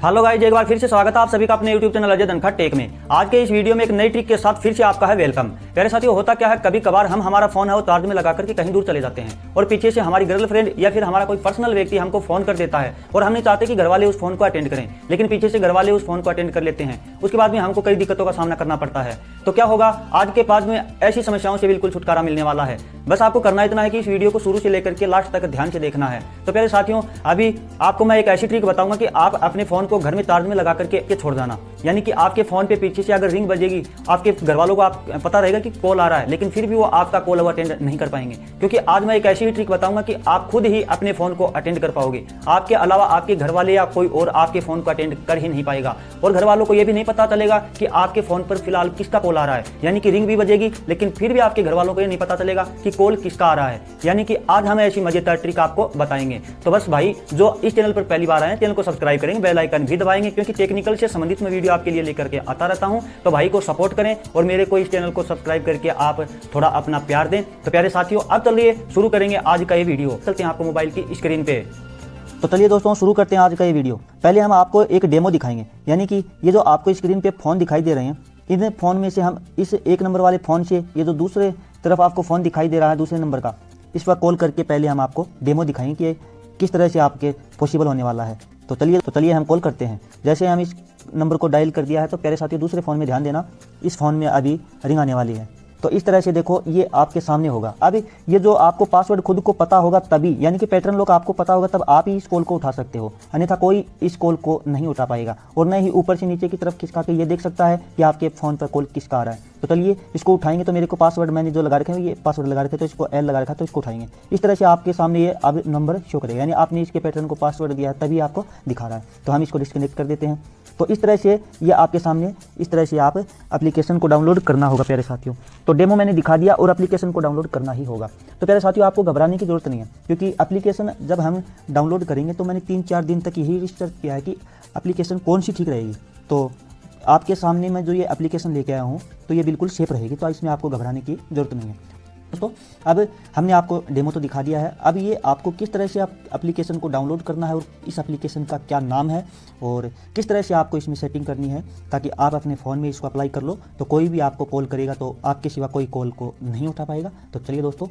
Hello guys, एक बार फिर से स्वागत है आप सभी का अपने YouTube channel Ajay Dhankhar tech में। आज के इस वीडियो में एक नई ट्रिक के साथ फिर से आपका है वेलकम। प्यारे साथियों, होता क्या है, कभी कभार हम हमारा फोन है वो चार्ज में लगा करके कहीं दूर चले जाते हैं और पीछे से हमारी गर्लफ्रेंड या फिर हमारा कोई पर्सनल व्यक्ति हमको फोन कर देता है और हम नहीं चाहते कि घरवाले उस फोन को अटेंड करें, लेकिन पीछे से घरवाले उस फोन को अटेंड कर लेते हैं। उसके बाद में हमको कई दिक्कतों का सामना करना पड़ता है। तो क्या होगा, आज के पास में ऐसी समस्याओं से बिल्कुल छुटकारा मिलने वाला है। बस आपको करना इतना है कि इस वीडियो को शुरू से लेकर के लास्ट तक ध्यान से देखना है। तो प्यारे साथियों, अभी आपको मैं एक ऐसी ट्रिक बताऊंगा कि आप अपने फोन को घर में चार्ज में लगा करके छोड़ जाना। यानी कि आपके फोन पे पीछे से अगर रिंग बजेगी, आपके घर वालों को आप पता रहेगा कि कॉल आ रहा है, लेकिन फिर भी वो आपका कॉल अटेंड नहीं कर पाएंगे, क्योंकि आज मैं एक ऐसी ही ट्रिक बताऊंगा कि आप खुद ही अपने फोन को अटेंड कर पाओगे। आपके अलावा आपके घर वाले या कोई और आपके फोन को अटेंड कर ही नहीं पाएगा और घर वालों को यह भी नहीं पता चलेगा कि आपके फोन पर फिलहाल किसका कॉल आ रहा है। यानी कि रिंग भी बजेगी, लेकिन फिर भी आपके घर वालों को यह नहीं पता चलेगा कि कॉल किसका आ रहा है। यानी कि आज हम ऐसी मजेदार ट्रिक आपको बताएंगे। तो बस भाई, जो इस चैनल पर पहली बार आए, चैनल को सब्सक्राइब करेंगे, बेल आइकन भी दबाएंगे, क्योंकि टेक्निकल से संबंधित मैं वीडियो आपके लिए लेकर के आता रहता हूं। तो भाई को सपोर्ट करें और मेरे को इस चैनल को सब्सक्राइब करके आप थोड़ा अपना प्यार दें। तो प्यारे साथियों, अब चलिए शुरू करेंगे आज का ये वीडियो। चलते हैं आपको मोबाइल की स्क्रीन पे। तो चलिए दोस्तों, शुरू करते हैं आज का ये वीडियो। पहले हम आपको एक डेमो दिखाएंगे। यानी कि ये जो आपको स्क्रीन पे फोन दिखाई दे रहे हैं, इन फोन में से हम इस एक नंबर वाले फोन से ये जो दूसरे तरफ आपको फोन दिखाई दे रहा है दूसरे नंबर का, इस पर कॉल करके पहले हम आपको डेमो दिखाएंगे कि किस तरह से आपके पॉसिबल होने वाला है। तो चलिए हम कॉल करते हैं। जैसे हम इस नंबर को डायल कर दिया है, तो प्यारे साथियों दूसरे फ़ोन में ध्यान देना, इस फ़ोन में अभी रिंग आने वाली है। तो इस तरह से देखो, ये आपके सामने होगा। अब ये जो आपको पासवर्ड खुद को पता होगा तभी, यानी कि पैटर्न लॉक आपको पता होगा तब आप ही इस कॉल को उठा सकते हो, अन्यथा कोई इस कॉल को नहीं उठा पाएगा और न ही ऊपर से नीचे की तरफ खिसका के ये देख सकता है कि आपके फ़ोन पर कॉल किसका आ रहा है। तो चलिए इसको उठाएंगे। तो मेरे को पासवर्ड मैंने जो लगा रखे हैं, ये पासवर्ड लगा रखे, तो इसको एल लगा रखा, तो इसको उठाएंगे। इस तरह से आपके सामने ये अब नंबर शो करेगा, यानी आपने इसके पैटर्न को पासवर्ड दिया है तभी आपको दिखा रहा है। तो हम इसको डिस्कनेक्ट कर देते हैं। तो इस तरह से ये आपके सामने, इस तरह से आप एप्लीकेशन को डाउनलोड करना होगा प्यारे साथियों। तो डेमो मैंने दिखा दिया और एप्लीकेशन को डाउनलोड करना ही होगा। तो प्यारे साथियों, आपको घबराने की जरूरत नहीं है, क्योंकि एप्लीकेशन जब हम डाउनलोड करेंगे तो मैंने 3-4 दिन तक यही रिसर्च किया है कि एप्लीकेशन कौन सी ठीक रहेगी। तो आपके सामने मैं जो ये एप्लीकेशन लेके आया हूँ, तो ये बिल्कुल सेफ रहेगी, तो इसमें आपको घबराने की जरूरत नहीं है। दोस्तों, अब हमने आपको डेमो तो दिखा दिया है। अब ये आपको किस तरह से आप एप्लीकेशन को डाउनलोड करना है और इस एप्लीकेशन का क्या नाम है और किस तरह से आपको इसमें सेटिंग करनी है, ताकि आप अपने फ़ोन में इसको अप्लाई कर लो, तो कोई भी आपको कॉल करेगा तो आपके सिवा कोई कॉल को नहीं उठा पाएगा। तो चलिए दोस्तों,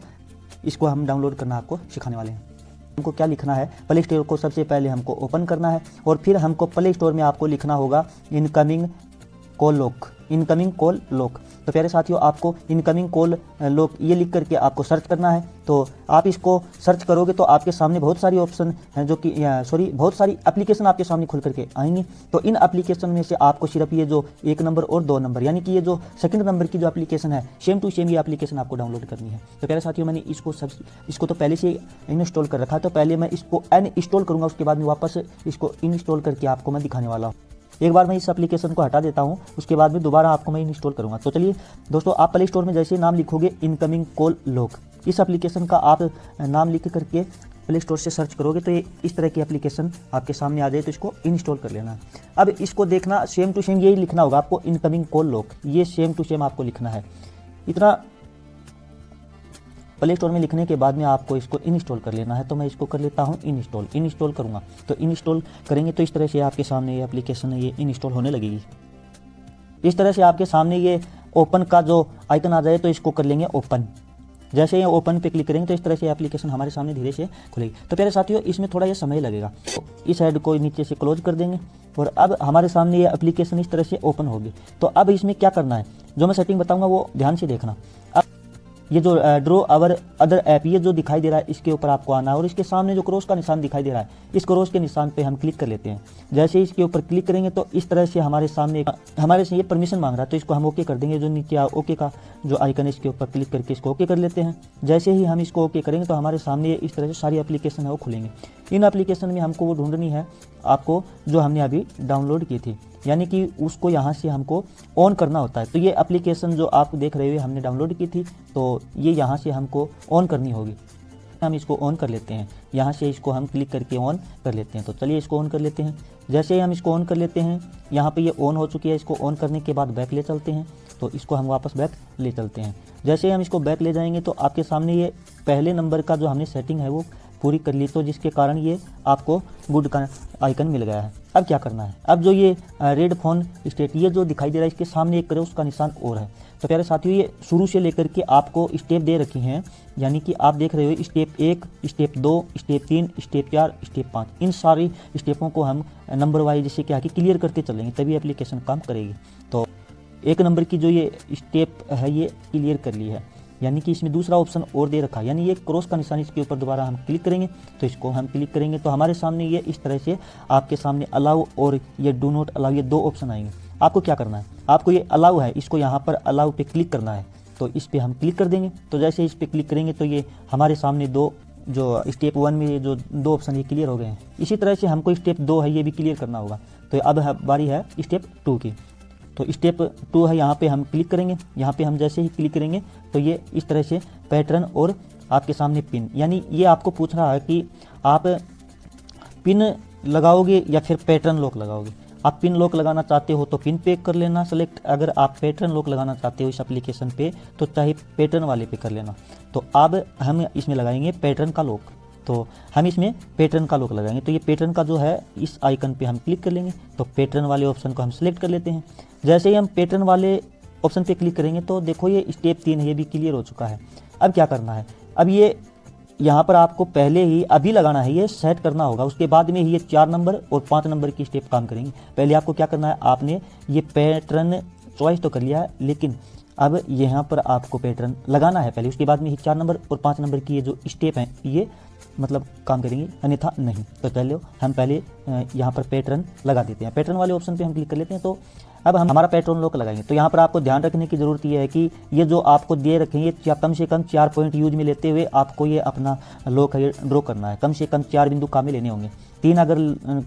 इसको हम डाउनलोड करना आपको सिखाने वाले हैं। हमको क्या लिखना है, प्ले स्टोर को सबसे पहले हमको ओपन करना है और फिर हमको प्ले स्टोर में आपको लिखना होगा इनकमिंग कॉल लॉक। तो प्यारे साथियों, आपको इनकमिंग कॉल लॉक ये लिख करके आपको सर्च करना है। तो आप इसको सर्च करोगे तो आपके सामने बहुत सारी ऑप्शन हैं, जो कि बहुत सारी एप्लीकेशन आपके सामने खुल करके आएंगी। तो इन एप्लीकेशन में से आपको सिर्फ ये जो 1 नंबर और 2 नंबर, यानी कि ये जो सेकंड नंबर की जो एप्लीकेशन है, सेम टू सेम ये एप्लीकेशन आपको डाउनलोड करनी है। तो प्यारे साथियों, मैंने इसको तो पहले से इंस्टॉल कर रखा है, तो पहले मैं इसको अनइंस्टॉल करूँगा, उसके बाद में वापस इसको इंस्टॉल करके आपको मैं दिखाने वाला हूँ। एक बार मैं इस एप्लीकेशन को हटा देता हूं, उसके बाद में दोबारा आपको मैं इंस्टॉल करूंगा। तो चलिए दोस्तों, आप प्ले स्टोर में जैसे नाम लिखोगे इनकमिंग कॉल लॉक, इस एप्लीकेशन का आप नाम लिख करके प्ले स्टोर से सर्च करोगे तो ये इस तरह की एप्लीकेशन आपके सामने आ जाए, तो इसको इंस्टॉल कर लेना है। अब इसको देखना, सेम टू सेम यही लिखना होगा आपको, इनकमिंग कॉल लॉक, ये सेम टू सेम आपको लिखना है। इतना प्ले स्टोर में लिखने के बाद में आपको इसको इंस्टॉल कर लेना है। तो मैं इसको कर लेता हूँ इंस्टॉल करूँगा। तो इंस्टॉल करेंगे तो इस तरह से आपके सामने ये एप्लीकेशन है, ये इंस्टॉल होने लगेगी। इस तरह से आपके सामने ये ओपन का जो आइकन आ जाए, तो इसको कर लेंगे ओपन। जैसे ये ओपन पे क्लिक करेंगे तो इस तरह से एप्लीकेशन हमारे सामने धीरे से खुलेगी। तो प्यारे साथियों, इसमें थोड़ा ये समय लगेगा, तो इस साइड को नीचे से क्लोज कर देंगे और अब हमारे सामने ये एप्लीकेशन इस तरह से ओपन होगी। तो अब इसमें क्या करना है, जो मैं सेटिंग बताऊँगा वो ध्यान से देखना। अब ये जो ड्रॉ आवर अदर ऐप, ये जो दिखाई दे रहा है, इसके ऊपर आपको आना है और इसके सामने जो क्रॉस का निशान दिखाई दे रहा है, इस क्रॉस के निशान पे हम क्लिक कर लेते हैं। जैसे ही इसके ऊपर क्लिक करेंगे तो इस तरह से हमारे से ये परमिशन मांग रहा है, तो इसको हम ओके कर देंगे। जो नीचे ओके का जो आइकन है, इसके ऊपर क्लिक करके इसको ओके कर लेते हैं। जैसे ही हम इसको ओके करेंगे तो हमारे सामने इस तरह से सारी एप्लीकेशन है वो खुलेंगे। इन एप्लीकेशन में हमको वो ढूंढनी है आपको जो हमने अभी डाउनलोड की थी, यानी कि उसको यहाँ से हमको ऑन करना होता है। तो ये एप्लीकेशन जो आप देख रहे हो हमने डाउनलोड की थी, तो ये यहाँ से हमको ऑन करनी होगी। हम इसको ऑन कर लेते हैं, यहाँ से इसको हम क्लिक करके ऑन कर लेते हैं। तो चलिए इसको ऑन कर लेते हैं। जैसे ही हम इसको ऑन कर लेते हैं, यहाँ पे ये ऑन हो चुकी है। इसको ऑन करने के बाद बैक ले चलते हैं, तो इसको हम वापस बैक ले चलते हैं। जैसे ही हम इसको बैक ले जाएंगे तो आपके सामने ये पहले नंबर का जो हमने सेटिंग है वो पूरी कर ली, तो जिसके कारण ये आपको गुड का आइकन मिल गया है। अब क्या करना है, अब जो ये रेड फोन स्टेट ये जो दिखाई दे रहा है इसके सामने एक क्रॉस का निशान और है। तो प्यारे साथियों ये शुरू से लेकर के आपको स्टेप दे रखी हैं, यानी कि आप देख रहे हो step 1, step 2, step 3, step 4, step 5, इन सारी स्टेपों को हम नंबर वाइज जैसे क्या कि क्लियर करते चलेंगे तभी एप्लीकेशन काम करेगी। तो 1 नंबर की जो ये स्टेप है ये क्लियर कर ली है, यानी कि इसमें दूसरा ऑप्शन और दे रखा है, यानी ये क्रॉस का निशान इसके ऊपर दोबारा हम क्लिक करेंगे। तो इसको हम क्लिक करेंगे तो हमारे सामने ये इस तरह से आपके सामने अलाउ और ये डू नॉट अलाउ ये 2 ऑप्शन आएंगे। आपको क्या करना है, आपको ये अलाउ है इसको यहाँ पर अलाउ पे क्लिक करना है। तो इस पर हम क्लिक कर देंगे। तो जैसे इस पर क्लिक करेंगे तो ये हमारे सामने जो स्टेप 1 में जो 2 ऑप्शन ये क्लियर हो गए हैं। इसी तरह से हमको स्टेप 2 है ये भी क्लियर करना होगा। तो अब बारी है स्टेप 2 की। तो स्टेप 2 है, यहाँ पे हम क्लिक करेंगे। यहाँ पे हम जैसे ही क्लिक करेंगे तो ये इस तरह से पैटर्न और आपके सामने पिन, यानी ये आपको पूछ रहा है कि आप पिन लगाओगे या फिर पैटर्न लॉक लगाओगे। आप पिन लॉक लगाना चाहते हो तो पिन पे कर लेना सेलेक्ट, अगर आप पैटर्न लॉक लगाना चाहते हो इस एप्लीकेशन पे तो चाहे पैटर्न वाले पे कर लेना। तो अब हम इसमें लगाएंगे पैटर्न का लॉक। तो हम इसमें पैटर्न का लॉक लगाएंगे। तो ये पैटर्न का जो है इस आइकन पे हम क्लिक कर लेंगे। तो पैटर्न वाले ऑप्शन को हम सिलेक्ट कर लेते हैं। जैसे ही हम पैटर्न वाले ऑप्शन पे क्लिक करेंगे तो देखो ये स्टेप 3 है ये भी क्लियर हो चुका है। अब क्या करना है, अब ये यहाँ पर आपको पहले ही अभी लगाना है, ये सेट करना होगा, उसके बाद में ही ये 4 नंबर और 5 नंबर की स्टेप काम करेंगे। पहले आपको क्या करना है, आपने ये पैटर्न चॉइस तो कर लिया है, लेकिन अब यहाँ पर आपको पैटर्न लगाना है पहले, उसके बाद में ही 4 नंबर और 5 नंबर की ये जो स्टेप हैं ये मतलब काम करेंगे, अन्यथा नहीं। तो चलो हम पहले यहाँ पर पैटर्न लगा देते हैं। पैटर्न वाले ऑप्शन पे हम क्लिक कर लेते हैं। तो अब हम हमारा पैटर्न लॉक लगाएंगे। तो यहाँ पर आपको ध्यान रखने की ज़रूरत ये है कि ये जो आपको दे रखे हैं ये कम से कम 4 पॉइंट यूज में लेते हुए आपको ये अपना लॉक है ड्रॉ करना है। कम से कम 4 बिंदु काम में लेने होंगे। 3 अगर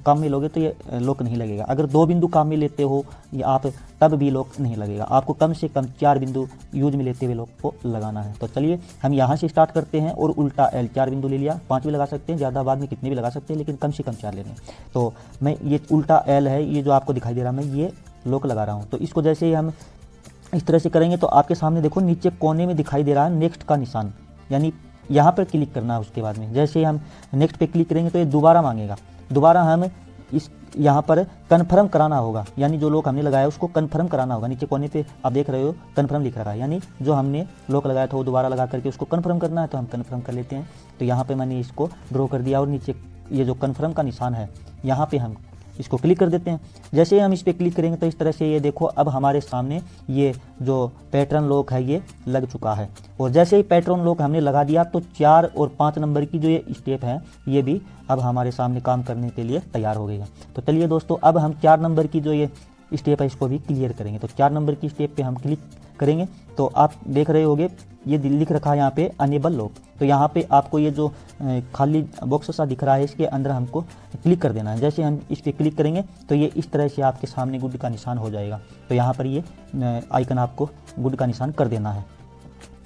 काम में लोगे तो ये लॉक नहीं लगेगा। अगर 2 बिंदु काम में लेते हो या आप तब भी लॉक नहीं लगेगा। आपको कम से कम 4 बिंदु यूज में लेते हुए लॉक को लगाना है। तो चलिए हम यहाँ से स्टार्ट करते हैं और उल्टा L 4 बिंदु ले लिया, 5 भी लगा सकते हैं, ज़्यादा बाद में कितने भी लगा सकते हैं, लेकिन कम से कम 4 लेने। तो मैं ये उल्टा L है, ये जो आपको दिखाई दे रहा है, मैं ये लॉक लगा रहा हूँ। तो इसको जैसे ही हम इस तरह से करेंगे तो आपके सामने देखो नीचे कोने में दिखाई दे रहा है नेक्स्ट का निशान, यानी यहाँ पर क्लिक करना है। उसके बाद में जैसे ही हम नेक्स्ट पे क्लिक करेंगे तो ये दोबारा मांगेगा। दोबारा हम इस यहाँ पर कन्फर्म कराना होगा, यानी जो लॉक हमने लगाया उसको कन्फर्म कराना होगा। नीचे कोने पे आप देख रहे हो कन्फर्म लिख रहा है, यानी जो हमने लॉक लगाया था वो दोबारा लगा करके उसको कन्फर्म करना है। तो हम कन्फर्म कर लेते हैं। तो यहाँ पे मैंने इसको ड्रॉ कर दिया और नीचे ये जो कन्फर्म का निशान है यहाँ पे हम इसको क्लिक कर देते हैं। जैसे ही हम इस पर क्लिक करेंगे तो इस तरह से ये देखो अब हमारे सामने ये जो पैटर्न लॉक है ये लग चुका है। और जैसे ही पैटर्न लॉक हमने लगा दिया तो 4 और 5 नंबर की जो ये स्टेप है ये भी अब हमारे सामने काम करने के लिए तैयार हो गई है। तो चलिए दोस्तों अब हम 4 नंबर की जो ये स्टेप है इसको भी क्लियर करेंगे। तो 4 नंबर की स्टेप पे हम क्लिक करेंगे तो आप देख रहे होंगे ये लिख रखा है यहाँ पे अनेबल लॉक। तो यहाँ पे आपको ये जो खाली बॉक्स सा दिख रहा है इसके अंदर हमको क्लिक कर देना है। जैसे हम इस पर क्लिक करेंगे तो ये इस तरह से आपके सामने गुड का निशान हो जाएगा। तो यहाँ पर ये आइकन आपको गुड का निशान कर देना है।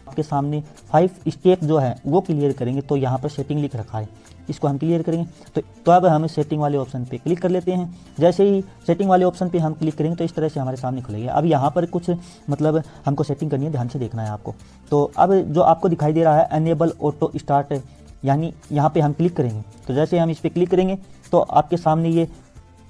आपके सामने 5 स्टेप जो है वो क्लियर करेंगे। तो यहाँ पर सेटिंग लिख रखा है, इसको हम क्लियर करेंगे। तो अब हम सेटिंग वाले ऑप्शन पे क्लिक कर लेते हैं। जैसे ही सेटिंग वाले ऑप्शन पे हम क्लिक करेंगे तो इस तरह से हमारे सामने खुलेगा। अब यहाँ पर कुछ मतलब हमको सेटिंग करनी है, ध्यान से देखना है आपको। तो अब जो आपको दिखाई दे रहा है अनेबल ऑटो स्टार्ट, यानी यहाँ पे हम क्लिक करेंगे। तो जैसे हम इस पर क्लिक करेंगे तो आपके सामने ये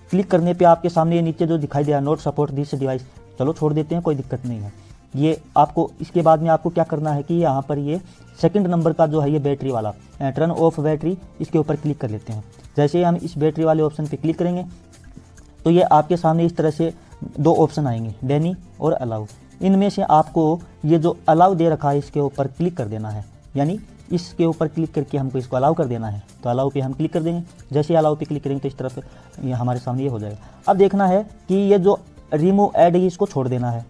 क्लिक करने पर आपके सामने ये नीचे जो दिखाई दे रहा है नॉट सपोर्ट दिस डिवाइस, चलो छोड़ देते हैं, कोई दिक्कत नहीं है। ये आपको इसके बाद में आपको क्या करना है कि यहाँ पर ये सेकंड नंबर का जो है ये बैटरी वाला टर्न ऑफ बैटरी, इसके ऊपर क्लिक कर लेते हैं। जैसे ही हम इस बैटरी वाले ऑप्शन पे क्लिक करेंगे तो ये आपके सामने इस तरह से 2 ऑप्शन आएंगे, डैनी और अलाउ। इनमें से आपको ये जो अलाउ दे रखा है इसके ऊपर क्लिक कर देना है, यानी इसके ऊपर क्लिक करके हमको इसको अलाउ कर देना है। तो अलाउ पे हम क्लिक कर देंगे। जैसे ही अलाउ पे क्लिक करेंगे तो इस तरफ ये हमारे सामने ये हो जाएगा। अब देखना है कि ये जो रिमूव ऐड है इसको छोड़ देना है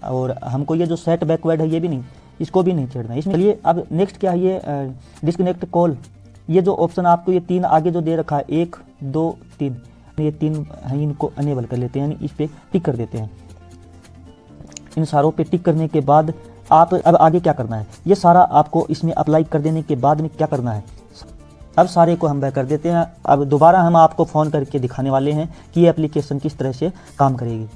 और हमको ये जो सेट बैकवर्ड है ये भी नहीं, इसको भी नहीं छेड़ना है। इसमें चलिए अब नेक्स्ट क्या है, ये डिस्कनेक्ट कॉल, ये जो ऑप्शन आपको ये 3 आगे जो दे रखा है 1 2 3, ये 3 है, इनको अनेबल कर लेते हैं, यानी इस पर टिक कर देते हैं। इन सारों पे टिक करने के बाद आप अब आगे क्या करना है, ये सारा आपको इसमें अप्लाई कर देने के बाद में क्या करना है, अब सारे को हम बैक कर देते हैं। अब दोबारा हम आपको फ़ोन करके दिखाने वाले हैं कि ये एप्लीकेशन किस तरह से काम करेगी।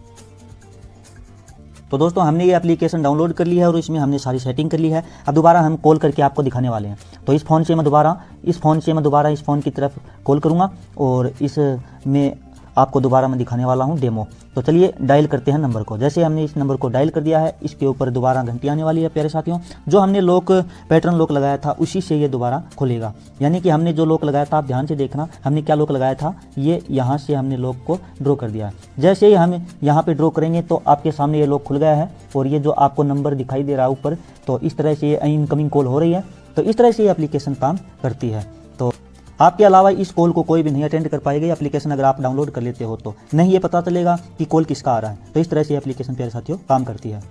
तो दोस्तों हमने ये एप्लीकेशन डाउनलोड कर ली है और इसमें हमने सारी सेटिंग कर ली है। अब दोबारा हम कॉल करके आपको दिखाने वाले हैं। तो इस फ़ोन से मैं दोबारा इस फ़ोन की तरफ कॉल करूँगा और इसमें आपको दोबारा मैं दिखाने वाला हूँ डेमो। तो चलिए डायल करते हैं नंबर को। जैसे हमने इस नंबर को डायल कर दिया है, इसके ऊपर दोबारा घंटी आने वाली है प्यारे साथियों। जो हमने लॉक पैटर्न लॉक लगाया था उसी से ये दोबारा खुलेगा। यानी कि हमने जो लॉक लगाया था, आप ध्यान से देखना हमने क्या लॉक लगाया था, ये यहाँ से हमने लॉक को ड्रॉ कर दिया है। जैसे ही हम यहाँ पे ड्रॉ करेंगे तो आपके सामने ये लॉक खुल गया है और ये जो आपको नंबर दिखाई दे रहा है ऊपर, तो इस तरह से ये इनकमिंग कॉल हो रही है। तो इस तरह से ये एप्लीकेशन काम करती है। तो आपके अलावा इस कॉल को कोई भी नहीं अटेंड कर पाएगा। ये एप्लीकेशन अगर आप डाउनलोड कर लेते हो तो नहीं ये पता चलेगा कि कॉल किसका आ रहा है। तो इस तरह से एप्लीकेशन प्यारे साथियों काम करती है।